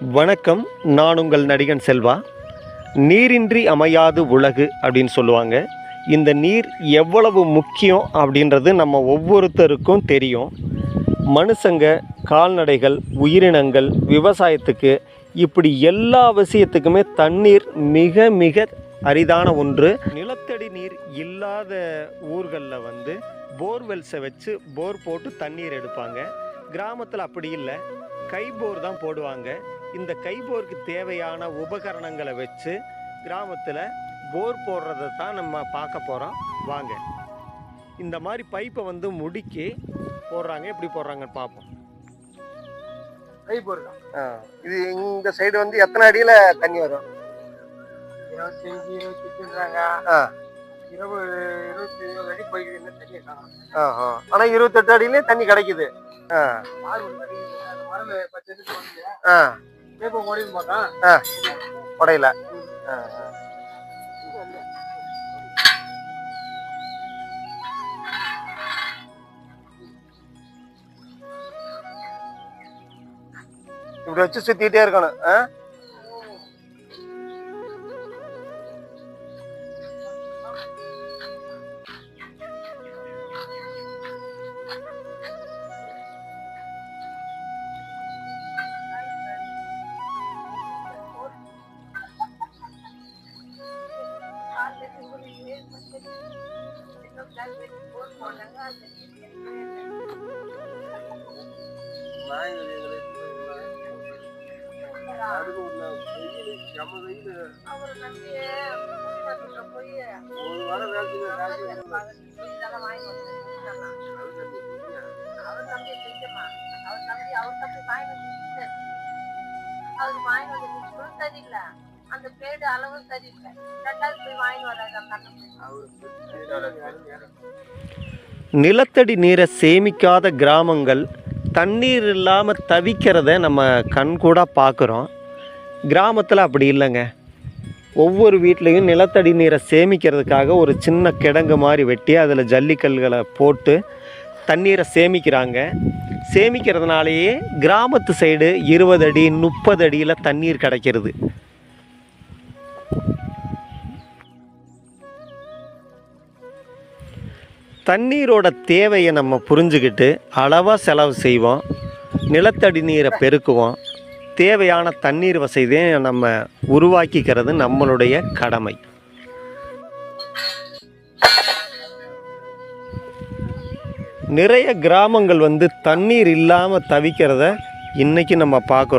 வணக்கம். நான் உங்கள் நடிகன் செல்வா. நீரின்றி அமையாது உலகு அப்படின்னு சொல்லுவாங்க. இந்த நீர் எவ்வளவு முக்கியம் அப்படின்றது நம்ம ஒவ்வொருத்தருக்கும் தெரியும். மனுஷங்க, கால்நடைகள், உயிரினங்கள், விவசாயத்துக்கு இப்படி எல்லா விஷயத்துக்குமே தண்ணீர் மிக மிக அரிதான ஒன்று. நிலத்தடி நீர் இல்லாத ஊர்களில் போர்வெல்ஸை வச்சு போர் போட்டு தண்ணீர் எடுப்பாங்க. கிராமத்தில் அப்படி இல்லை, கைபோர் தான் போடுவாங்க. இந்த கைபோருக்கு தேவையான உபகரணங்களை வச்சு கிராமத்தில் போர் போடுறதை தான் நம்ம பார்க்க போகிறோம். வாங்க, இந்த மாதிரி பைப்பை முடுக்கி போடுறாங்க. எப்படி போடுறாங்கன்னு பார்ப்போம். கைபோர் தான். இது இந்த சைடு எத்தனை அடியில் தண்ணி வரும்? 25, 28ன்றாங்க. 20 அடி போய்க்குது தண்ணி காணும். ஆனால் 28 அடியிலே தண்ணி கிடைக்குது. உடையில இப்படி வச்சு சுத்திட்டே இருக்கணும். நிலத்தடி நீரை சேமிக்காத கிராமங்கள் தண்ணீர் இல்லாமல் தவிக்கிறத நம்ம கண்கூட பார்க்குறோம். கிராமத்தில் அப்படி இல்லைங்க. ஒவ்வொரு வீட்லேயும் நிலத்தடி நீரை சேமிக்கிறதுக்காக ஒரு சின்ன கிடங்கு மாதிரி வெட்டி அதில் ஜல்லிக்கல்களை போட்டு தண்ணீரை சேமிக்கிறாங்க. சேமிக்கிறதுனாலேயே கிராமத்து சைடு 20 அடி 30 அடியில் தண்ணீர் கிடைக்கிறது. தண்ணீரோட தேவையை நம்ம புரிஞ்சுக்கிட்டு அளவாக செலவு செய்வோம். நிலத்தடி நீரை பெருக்குவோம். தேவையான தண்ணீர் வசதியை நம்ம உருவாக்கிக்கிறது நம்மளுடைய கடமை. நிறைய கிராமங்கள் தண்ணீர் இல்லாமல் தவிக்கிறத இன்றைக்கி நம்ம பார்க்குறோம்.